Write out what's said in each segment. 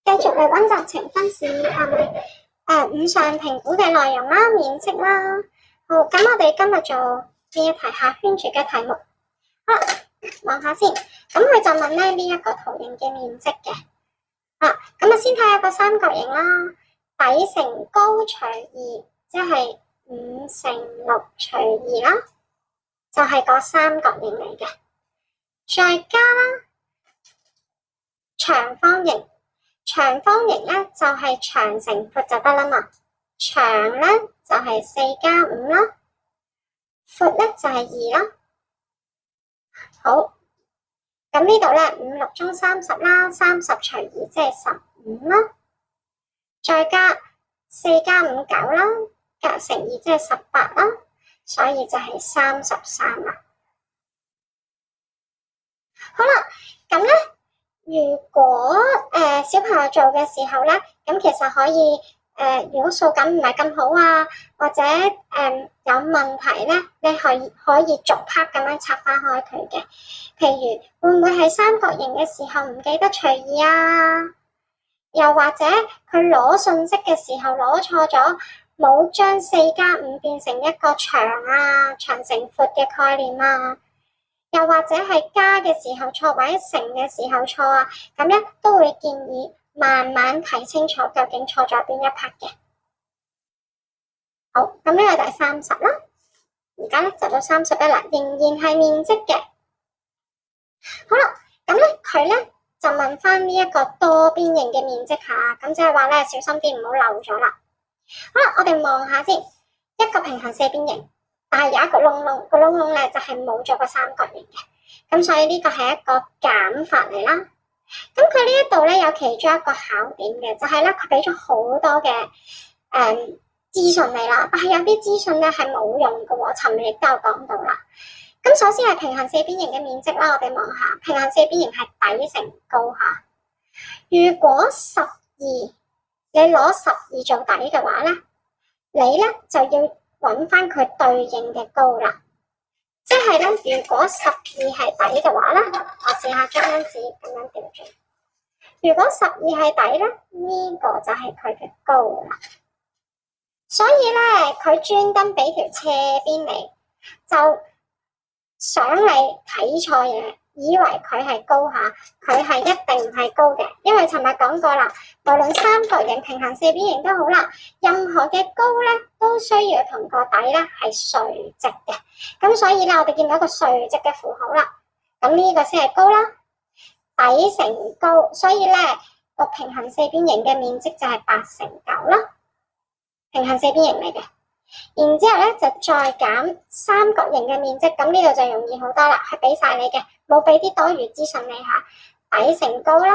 繼續嚟溫習呈分試係咪？五上評估嘅內容啦、面積啦。好，咁我哋今日做呢一題下圈住嘅題目。好啦，望下先。咁佢就問咧呢一個圖形嘅面積嘅。咁啊先睇下個三角形啦，底乘高除2，即係5乘6除2啦，就係個三角形嚟嘅。再加啦，長方形。長方形咧就係長乘闊就得啦嘛，長咧就係4+5啦，闊咧就係2啦。好，咁呢度咧5、6中30啦，30除2即係15啦，再加4+5 9啦，加乘2即係18啦，所以就係33啦。好啦，咁咧。如果小朋友做嘅時候咧，咁其實可以如果數感唔係咁好啊，或者有問題咧，你可以逐 part 咁樣拆翻開佢嘅。譬如會唔會係三角形嘅時候唔記得除2啊？又或者佢攞信息嘅時候攞錯咗，冇將4+5變成一個長乘闊嘅概念啊？又或者係加嘅時候錯，或者乘嘅時候錯啊，咁咧都會建議慢慢睇清楚究竟錯咗邊一 part 嘅。好，咁呢個第30啦，而家咧就到31啦，仍然係面積嘅。好啦，咁咧佢咧就問翻呢一個多邊形嘅面積下，咁即係話咧小心啲唔好漏咗啦。好啦，我哋望下先，一個平行四邊形。但係有一個窿窿，個窿窿咧就係冇咗個三角形嘅，咁所以呢個係一個減法嚟啦。咁佢呢一度咧有其中一個考點嘅，就係咧佢俾咗好多嘅資訊你啦，但係有啲資訊咧係冇用嘅喎，尋日亦都有講到啦。咁首先係平行四邊形嘅面積啦，我哋望下平行四邊形係底乘高下。如果12你攞12做底嘅話咧，你咧就要揾翻佢對應嘅高啦，即係咧，如果12係底嘅話咧，我試下將張紙咁樣調轉。如果12係底咧，呢個就係佢嘅高啦。所以咧，佢專登俾條斜邊嚟，就想你睇錯嘢，以為佢係高下，佢係一定唔係高嘅，因為尋日講過啦，無論三角形、平行四邊形都好啦，任何嘅高咧都需要同個底咧係垂直嘅，咁所以咧我哋見到一個垂直嘅符號啦，咁呢個先係高啦，底乘高，所以咧個平行四邊形嘅面積就係8乘9啦，平行四邊形嚟嘅。然之後咧就再減三角形嘅面積，咁呢度就容易好多啦，係俾晒你嘅，冇俾啲多餘資訊你下，底乘高啦，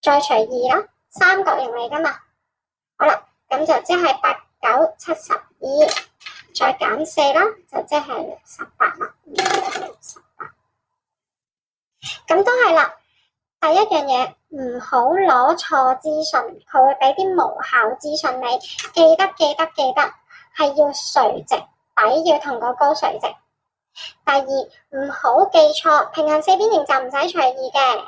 再除2啦，三角形嚟噶嘛，好啦，咁就即係8、9、72，再減4啦，就即係18啦，咁都係啦。第一樣嘢唔好攞錯資訊，佢會俾啲無效資訊你，記得係要垂直，底要同個高垂直。第二，唔好記錯，平行四邊形就唔使除2嘅，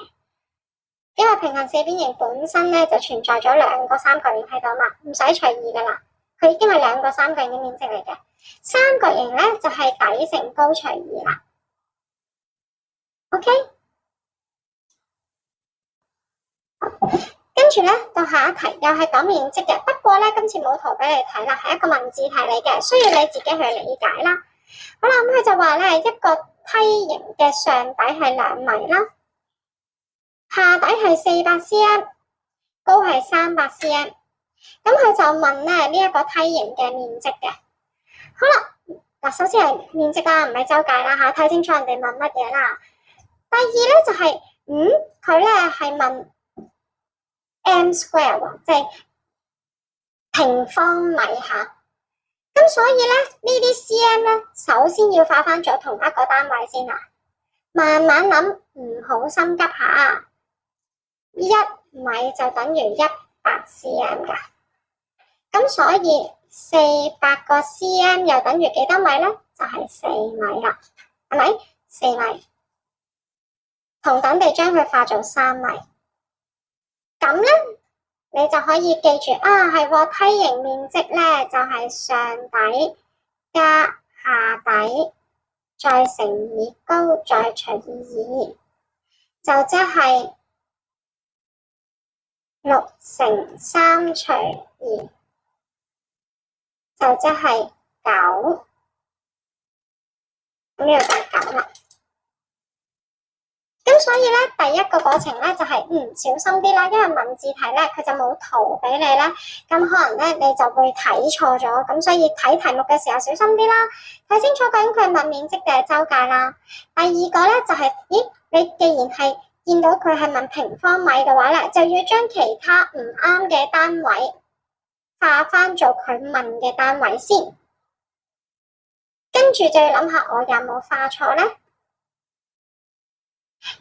因為平行四邊形本身咧就存在咗兩個三角形喺度嘛，唔使除2噶啦，佢已經係兩個三角形嘅面積嚟嘅。三角形咧就係底乘高除2啦。OK。跟住咧到下一題又係講面積嘅，不過咧今次冇圖俾你睇啦，係一個文字題嚟嘅，需要你自己去理解啦。好啦，咁佢就話咧一個梯形嘅上底係2米啦，下底係400 cm， 高係300 cm。咁佢就問咧呢一個梯形嘅面積嘅。好啦，嗱首先係面積啦，唔係周界啦吓，睇清楚人哋問乜嘢啦。第二咧就係佢咧係問m square 喎，即係平方米下。咁所以咧呢啲 cm 咧，首先要化翻咗同一個單位先啦。慢慢諗，唔好心急下。1米就等於100 cm 噶。咁所以400個 cm 又等於幾多米咧？就係4米啦，係咪？4米。同等地將佢化做3米。咁咧，你就可以記住啊，係喎，梯形面積咧就係上底加下底，再乘以高，再除以2，就即係6乘3除2，就即係9。咁呢個就係9啦。咁所以咧，第一個過程咧就係小心啲啦，因為文字題咧佢就冇圖俾你咧，咁可能咧你就會睇錯咗，咁所以睇題目嘅時候小心啲啦，睇清楚究竟佢係問面積定係周界啦。第二個咧就係，你既然係見到佢係問平方米嘅話咧，就要將其他唔啱嘅單位化翻做佢問嘅單位先，跟住就要諗下我有冇化錯咧。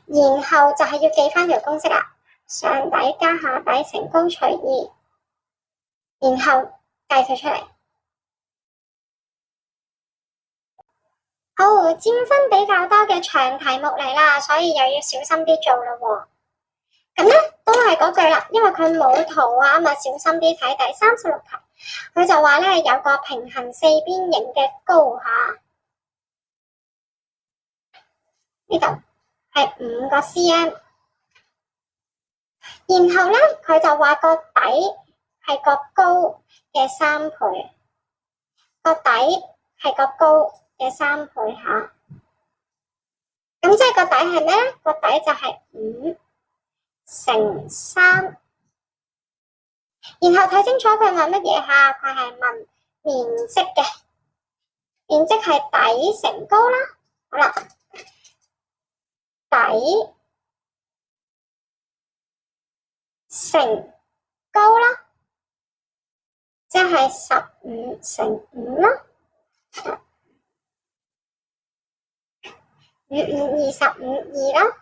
然後就係要記翻條公式啦，上底加下底乘高除2，然後計佢出嚟。好，佔分比較多嘅長題目嚟啦，所以又要小心啲做啦喎。咁咧都係嗰句啦，因為佢冇圖啊嘛，小心啲睇第36題。佢就話咧有個平行四邊形嘅高下，呢度係5個 cm， 然後咧佢就話個底係個高嘅3倍，個底係個高嘅3倍下。咁即係個底係咩咧？個底就係5乘3，然後睇清楚佢問乜嘢下，佢係問面積嘅，面積係底乘高啦。好啦，底乘高啦，即係15乘5啦。5×5=25， 2啦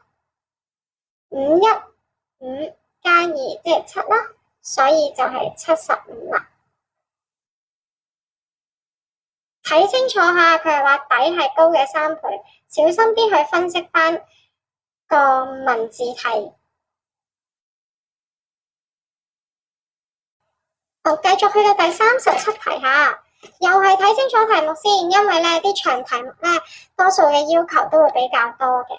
，5×1=5加2即係7啦，所以就係75啦。睇清楚下，佢係話底係高嘅3倍，小心啲去分析翻個文字題。好，繼續去到第37題下，又係睇清楚題目先，因為咧啲長題目咧多數嘅要求都會比較多嘅，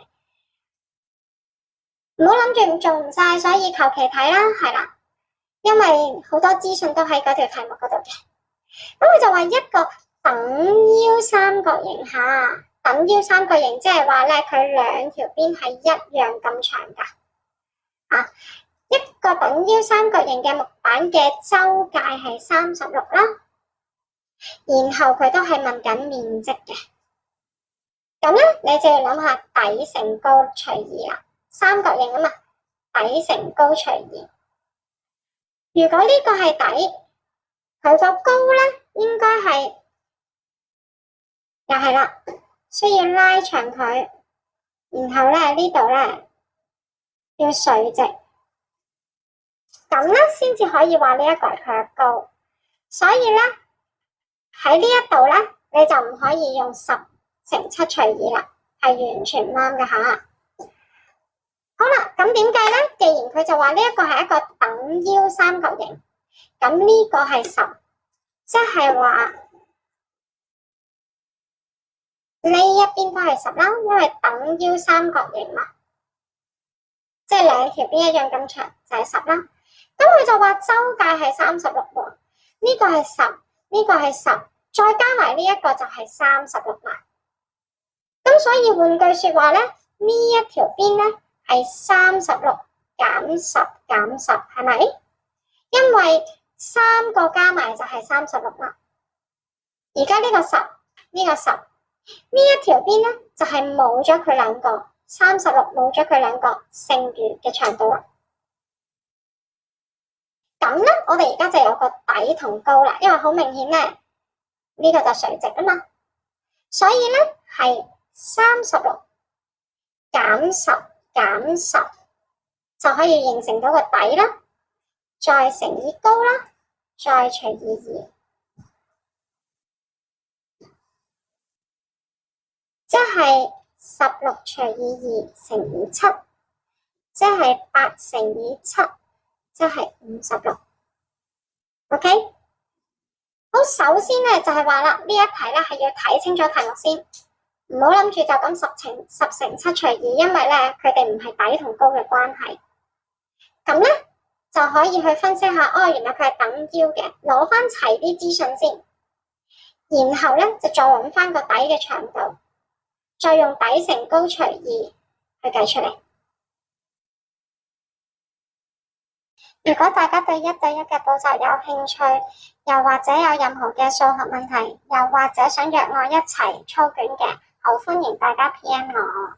唔好諗住做唔晒，所以求其睇啦，係啦，因為好多資訊都喺嗰條題目嗰度嘅。咁佢就話一個等腰三角形下，等腰三角形即係話咧佢兩條邊係一樣咁長噶，一個等腰三角形嘅木板嘅周界係36啦，然後佢都係問緊面積嘅。咁咧你就要諗下底乘高除2啦，三角形啊嘛，底乘高除2。如果呢個係底，佢個高咧應該係又係啦，需要拉長佢，然後咧呢度咧要垂直，咁咧先至可以話呢一個係佢嘅高。所以咧喺呢一度咧你就唔可以用10乘7除2啦，係完全唔啱嘅吓。好啦，咁點計咧？既然佢就話呢一個係一個等腰三角形，咁呢個係10，即係話呢一邊都係10啦，因為等腰三角形嘛，即係兩條邊一樣咁長，就係10啦。咁佢就話周界係36喎，呢個係10，呢個係10，再加埋呢一個就係36啦。咁所以換句說話咧，呢一條邊咧係36減10減10，係咪？因為3個加埋就係36啦。而家呢個10，呢個10，呢一條邊咧就係冇咗佢兩個，36冇咗佢兩個剩餘嘅長度啦。咁咧，我哋而家就有個底同高啦，因為好明顯咧，呢個就垂直啊嘛，所以咧係36減10減10就可以形成到個底啦，再乘以高啦，再除以2，即係16除以2乘以7，即係8乘以7，即係56。OK， 好，首先咧就係話啦，呢一題咧係要睇清楚題目先，唔好諗住就咁十乘7除2，因為咧佢哋唔係底同高嘅關係。咁咧就可以去分析下，哦，原來佢係等腰嘅，攞翻齊啲資訊先，然後咧就再揾翻個底嘅長度，再用底乘高除2去計出嚟。如果大家對1對1嘅補習有興趣，又或者有任何嘅數學問題，又或者想約我一齊操卷嘅，好歡迎大家 PM 我。